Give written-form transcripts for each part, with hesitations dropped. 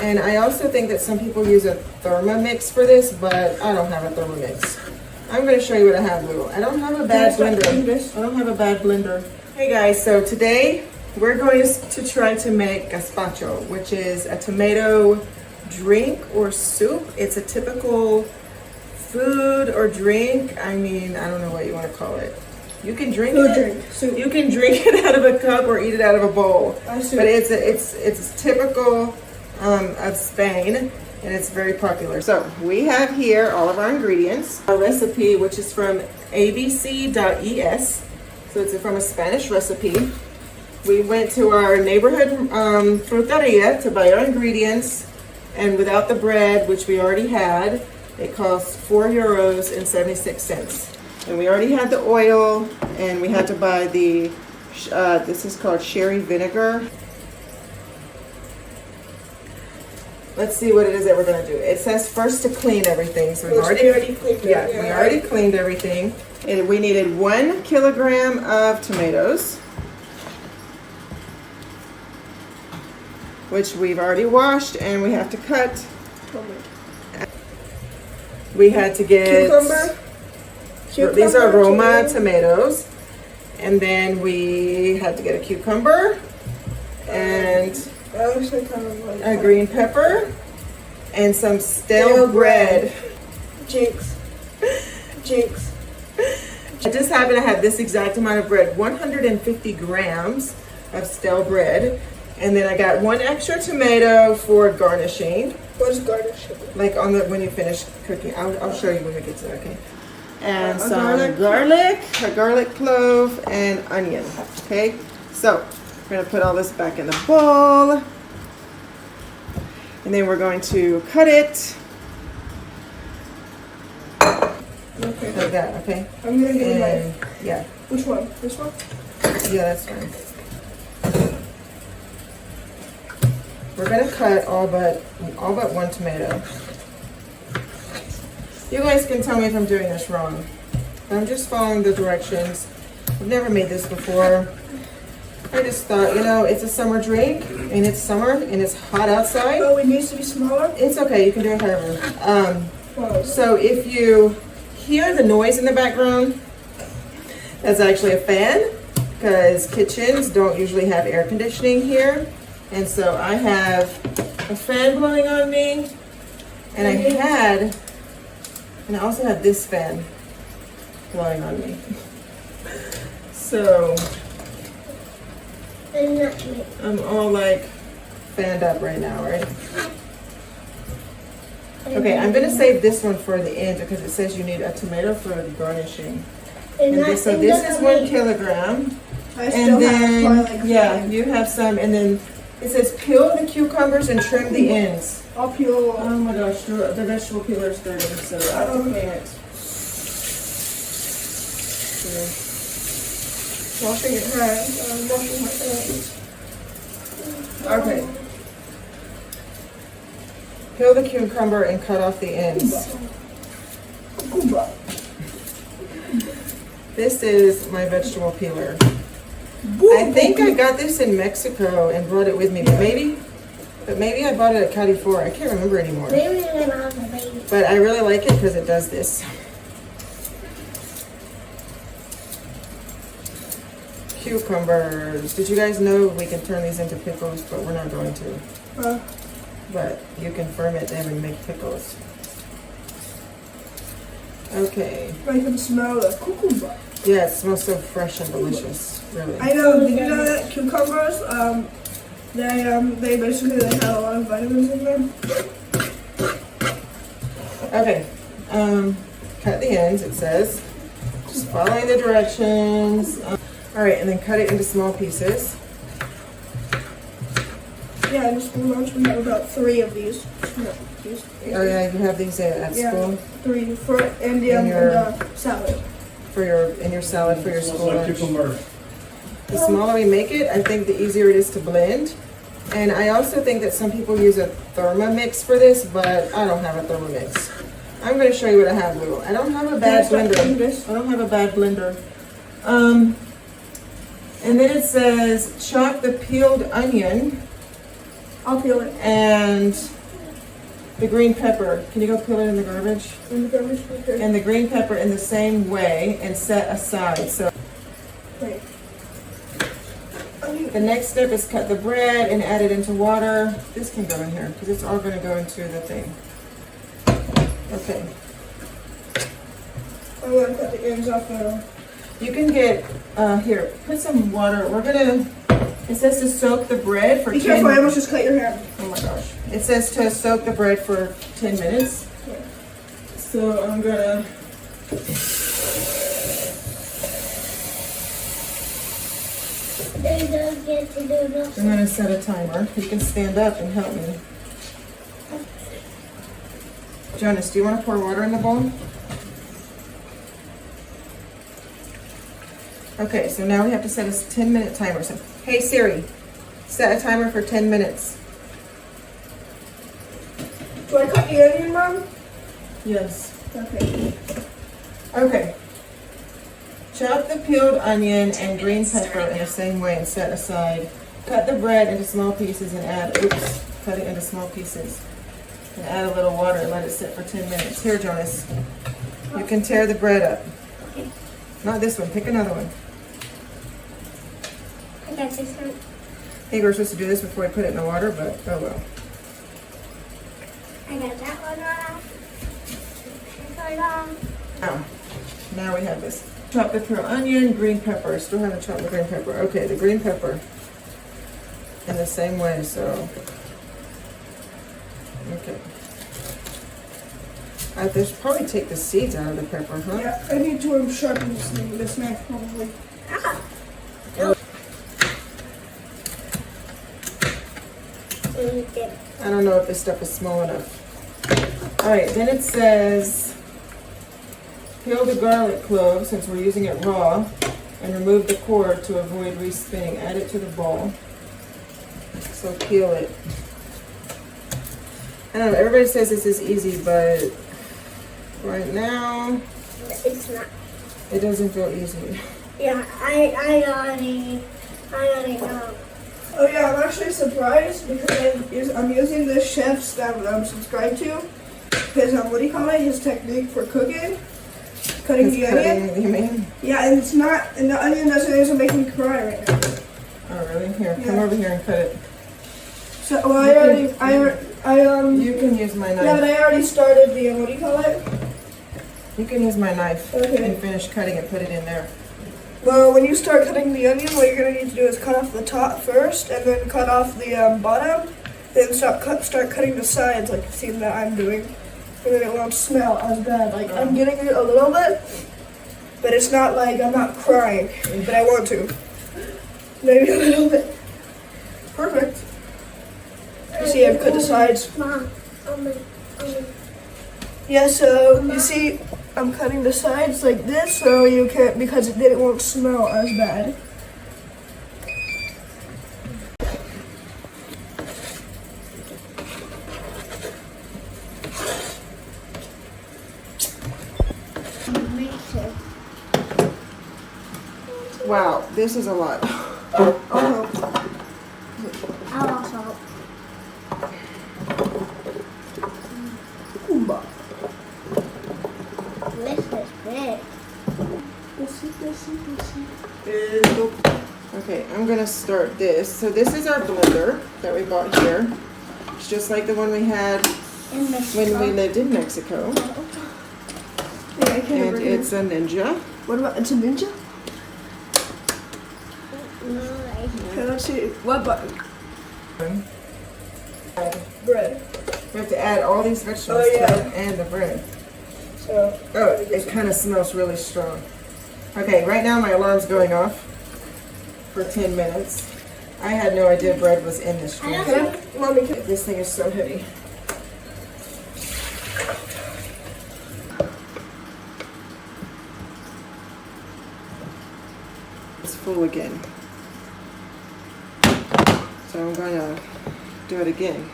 And I also think that some people use a Thermomix for this, but I don't have a Thermomix. I'm going to show you what I have, Lou. I don't have a bad blender. I don't have a bad blender. Hey guys, so today we're going to try to make gazpacho, which is a tomato drink or soup. It's a typical food or drink. I mean, I don't know what you want to call it. You can drink it. Soup. You can drink it out of a cup or eat it out of a bowl. But it's typical of Spain, and it's very popular. So we have here all of our ingredients. Our recipe, which is from ABC.es. So it's from a Spanish recipe. We went to our neighborhood fruteria to buy our ingredients, and without the bread, which we already had, it cost €4.76. And we already had the oil, and we had to buy the, this is called sherry vinegar. Let's see what it is that we're gonna do. It says first to clean everything. So we already cleaned it. Yeah, we already cleaned everything. And we needed 1 kilogram of tomatoes, which we've already washed, and we have to cut. We had to get cucumber. These are Roma tomatoes, and then we had to get a cucumber and a green pepper and some stale bread. Jinx. I just happen to have this exact amount of bread, 150 grams of stale bread, and then I got 1 extra tomato for garnishing. What's garnishing? Like on the when you finish cooking. I'll show you when we get to that. Okay. And some garlic, a garlic clove, and onion. Okay, so we're gonna put all this back in the bowl, and then we're going to cut it. Okay. Like that. Okay. I'm gonna get it. Yeah. Which one? This one? Yeah, that's fine. We're gonna cut all but 1 tomato. You guys can tell me if I'm doing this wrong. I'm just following the directions. I've never made this before. I just thought, you know, it's a summer drink, and it's summer, and it's hot outside. Oh, it needs to be smaller? It's okay, you can do it however. So if you hear the noise in the background, that's actually a fan, because kitchens don't usually have air conditioning here. And so I have a fan blowing on me, and I also have this fan blowing on me. So I'm all like fanned up right now, right? Okay, I'm gonna save this one for the end because it says you need a tomato for the garnishing. So this is 1 kilogram. And then, yeah, you have some, and then it says peel the cucumbers and trim the ends. I'll peel. Oh my gosh, the vegetable peeler is dirty, so I'll clean it. Washing your hands. Washing my hands. Okay. Peel the cucumber and cut off the ends. This is my vegetable peeler. I think I got this in Mexico and brought it with me, but maybe I bought it at Carrefour. I can't remember anymore. But I really like it because it does this. Cucumbers. Did you guys know we can turn these into pickles, but we're not going to. But you can ferment them and make pickles. Okay. I can smell the cucumber. Yeah, it smells so fresh and delicious, really. I know. Did you know that cucumbers, they basically have a lot of vitamins in them? Okay. Cut the ends, it says. Just following the directions. All right, and then cut it into small pieces. Yeah, in school lunch we have about 3 of these. Oh yeah, you have these at school? 3 for in the salad. In your salad for your school lunch. The smaller we make it, I think the easier it is to blend. And I also think that some people use a Thermomix for this, but I don't have a Thermomix. I'm going to show you what I have, Lou. I don't have a bad blender. I don't have a bad blender. And then it says chop the peeled onion. I'll peel it. And the green pepper. Can you go peel it in the garbage? In the garbage? Okay. And the green pepper in the same way and set aside. So Wait. the next step is cut the bread and add it into water. This can go in here because it's all going to go into the thing. Okay. I'm going to cut the ends off now. You can get, here, put some water. We're going to, it says to soak the bread for 10 minutes. Be careful, I almost just cut your hand. Oh my gosh. It says to soak the bread for 10 minutes. Yeah. So I'm going to, They don't get to do this. I'm going to set a timer. You can stand up and help me. Jonas, do you want to pour water in the bowl? Okay, so now we have to set a 10-minute timer. So, hey Siri, set a timer for 10 minutes. Do I cut the onion, Mom? Yes. Okay. Okay. Chop the peeled onion and green pepper in the same way and set aside. Cut the bread into small pieces and add, cut it into small pieces. And add a little water and let it sit for 10 minutes. Here, Jonas, you can tear the bread up. Okay. Not this one, pick another one. I got this one. I think we're supposed to do this before we put it in the water, but oh well. I got that one off. That one off. Now, now we have this. Chop the peeled onion, green pepper. Still haven't chopped the green pepper. Okay, the green pepper in the same way, so. Okay. I should probably take the seeds out of the pepper, huh? Yeah, I need to sharpen this thing, this knife probably. Ah. I don't know if this stuff is small enough. All right, then it says, peel the garlic clove since we're using it raw and remove the core to avoid re-spinning. Add it to the bowl. So peel it. I don't know, everybody says this is easy, but right now, It's not. it doesn't feel easy. Yeah, I already know. Oh yeah, I'm actually surprised because I'm using this chef's that I'm subscribed to. His, what do you call it? His technique for cooking. Cutting the onion. You mean? Yeah, and it's not, and the onion doesn't make me cry right now. Oh, really? Here, come Yeah. over here and cut it. So, well, You can use my knife. yeah, but I already started the, what do you call it? You can use my knife Okay. and finish cutting and put it in there. Well, when you start cutting the onion, what you're going to need to do is cut off the top first, and then cut off the bottom, then start cutting the sides like the scene that I'm doing, and then it won't smell as bad. Like, I'm getting it a little bit, but it's not like I'm not crying, but I want to. Maybe a little bit. Perfect. You see, I've cut the sides. Mom, Yeah, so you see, I'm cutting the sides like this, so you can't, because then it won't smell as bad. Wow, this is a lot. Oh, I'll also help. Kumba. This is big. Okay, I'm gonna start this. So this is our blender that we bought here. It's just like the one we had In when we lived in Mexico. Yeah, I can't And remember. it's a Ninja. What about, it's a Ninja? Nice. Okay, let's see. What button? We Bread. have to add all these vegetables Oh, yeah. to it and the bread. So, Oh, it kind of smells really strong. Okay, right now my alarm's going off for 10 minutes. I had no idea bread was in this I drink. don't can I, Mommy, can This thing is so heavy. It's full again. So I'm going to do it again.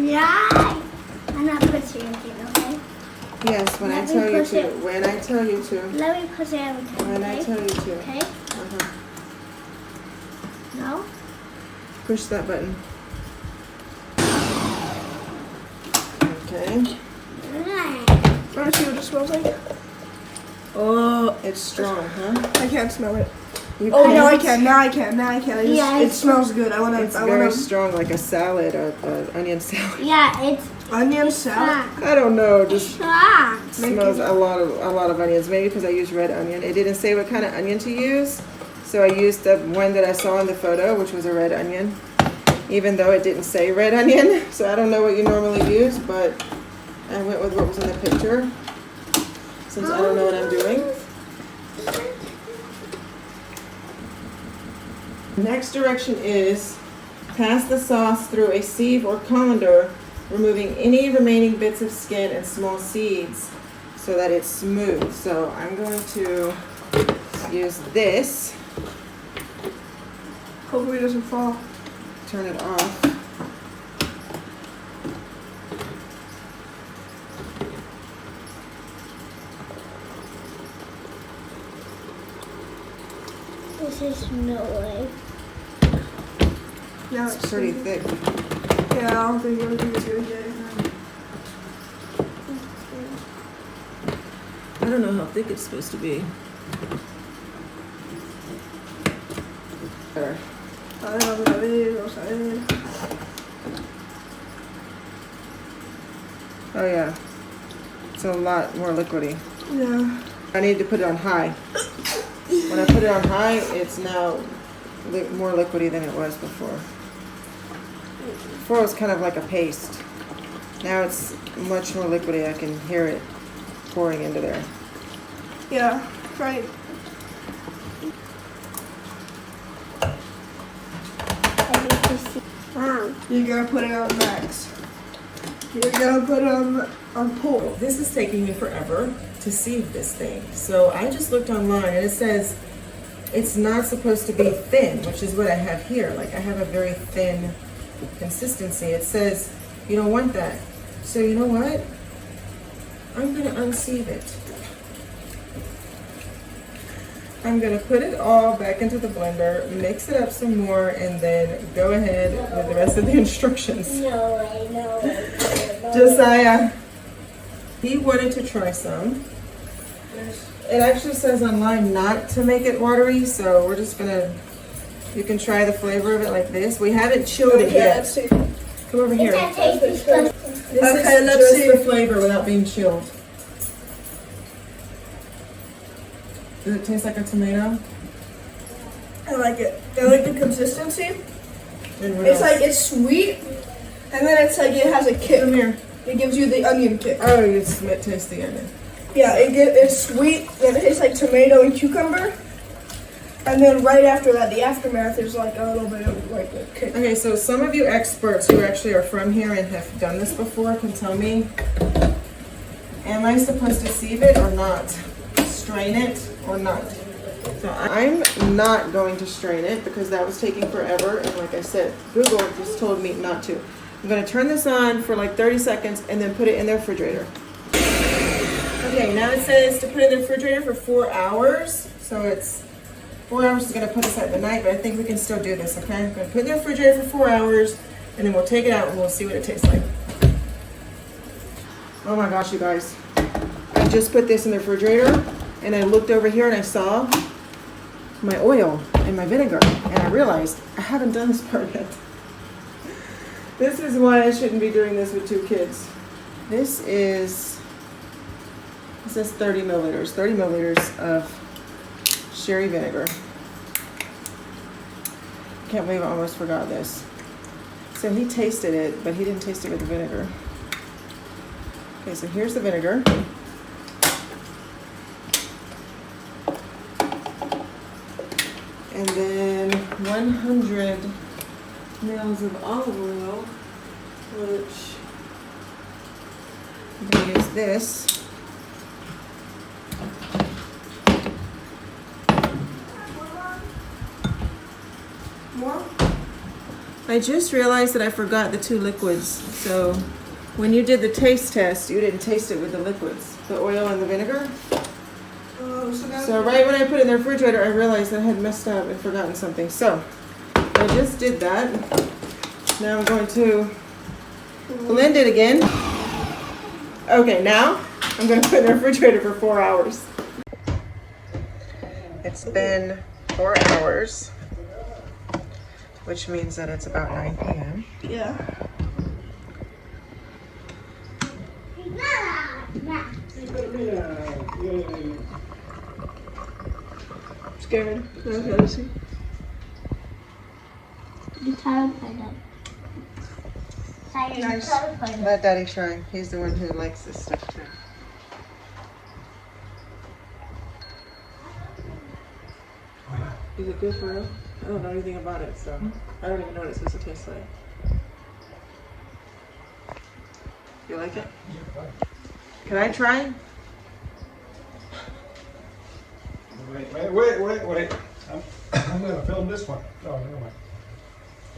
Yeah. I'm not pushing anything, okay? Yes, when I Let me tell you push to. it. When I tell you to. Let me push everything, When I okay? tell you to. Okay? Uh-huh. No? push that button. Okay. Want to see what it smells like? Oh, it's strong, huh? I can't smell it. You Oh, can't? now I can. Now I can. Now I can. Yeah, It smells good. I want to. It's very strong, like a salad, onion salad. Yeah, it's Onion salad. I don't know, just strong. smells a lot of onions. Maybe because I used red onion. It didn't say what kind of onion to use, so I used the one that I saw in the photo, which was a red onion. Even though it didn't say red onion, so I don't know what you normally use, but I went with what was in the picture, since I don't know what I'm doing. Next direction is pass the sauce through a sieve or colander, removing any remaining bits of skin and small seeds so that it's smooth. So I'm going to use this, Hopefully it doesn't fall. turn it off. This is no way. Yeah, It's pretty thick. Yeah, I don't think everything is good yet. I don't know how thick it's supposed to be. There. I don't know what it is. What's that? Oh yeah, it's a lot more liquidy. Yeah. I need to put it on high. When I put it on high, it's now more liquidy than it was before. Before it was kind of like a paste. Now it's much more liquidy. I can hear it pouring into there. Yeah. Right. Wow. You gotta put it on max. You gotta put it on pull. This is taking me forever to sieve this thing. So I just looked online and it says it's not supposed to be thin, which is what I have here. Like I have a very thin consistency. It says you don't want that. So you know what? I'm gonna unsieve it. I'm gonna put it all back into the blender, mix it up some more, and then go ahead with the rest of the instructions. No way, no way, no way. Josiah, he wanted to try some. It actually says online not to make it watery, so we're just gonna, you can try the flavor of it like this. We haven't chilled it Okay, yet. let's see. Come over here. It's a tasty stuff. This Okay, is let's just see. the flavor without being chilled. Does it taste like a tomato? I like it. I like the consistency. And what It's else? like it's sweet, and then it's like it has a kick. Come here. It gives you the onion kick. Oh, you taste the onion. Yeah, it's sweet, and it tastes like tomato and cucumber. And then right after that, the aftermath is like a little bit of like a kick. Okay, so some of you experts who actually are from here and have done this before can tell me, am I supposed to sieve it or not? Strain it or not? So I'm not going to strain it because that was taking forever, and like I said, Google just told me not to. I'm going to turn this on for like 30 seconds and then put it in the refrigerator. Okay, now it says to put it in the refrigerator for 4 hours. So it's 4 hours is going to put us at the night, but I think we can still do this, okay? I'm going to put it in the refrigerator for 4 hours, and then we'll take it out and we'll see what it tastes like. Oh my gosh, you guys. I just put this in the refrigerator, and I looked over here and I saw my oil and my vinegar, and I realized I haven't done this part yet. This is why I shouldn't be doing this with 2 kids. This says 30 milliliters. 30 milliliters of sherry vinegar. Can't believe I almost forgot this. So he tasted it, but he didn't taste it with the vinegar. Okay, so here's the vinegar. And then 100 mils of olive oil, which I'm going to use this. More? I just realized that I forgot the 2 liquids. So when you did the taste test, you didn't taste it with the liquids, the oil and the vinegar. Oh, so now So right when I put it in the refrigerator, I realized that I had messed up and forgotten something. So I just did that. Now I'm going to blend it again. Okay, now I'm going to put it in the refrigerator for 4 hours. It's been 4 hours, which means that it's about 9 p.m. Yeah. Scared. Okay, see. Nice. Let Daddy try. He's the one who likes this stuff too. Is it good for real? I don't know anything about it, so I don't even know what it's supposed to taste like. You like it? Can I try? Wait. I'm gonna film this one. Oh, never mind.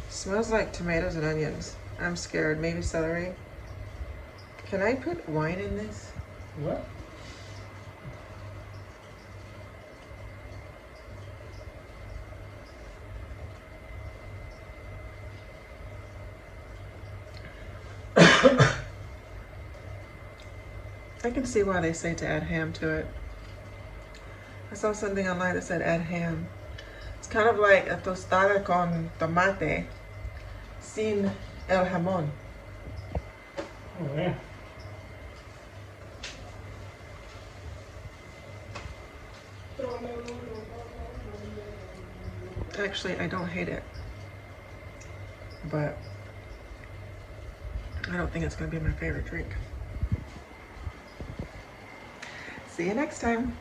Smells like tomatoes and onions. I'm scared. Maybe celery. Can I put wine in this? What? I can see why they say to add ham to it. I saw something online that said add ham. It's kind of like a tostada con tomate sin el jamón. Oh, yeah. Actually, I don't hate it, but I don't think it's going to be my favorite drink. See you next time.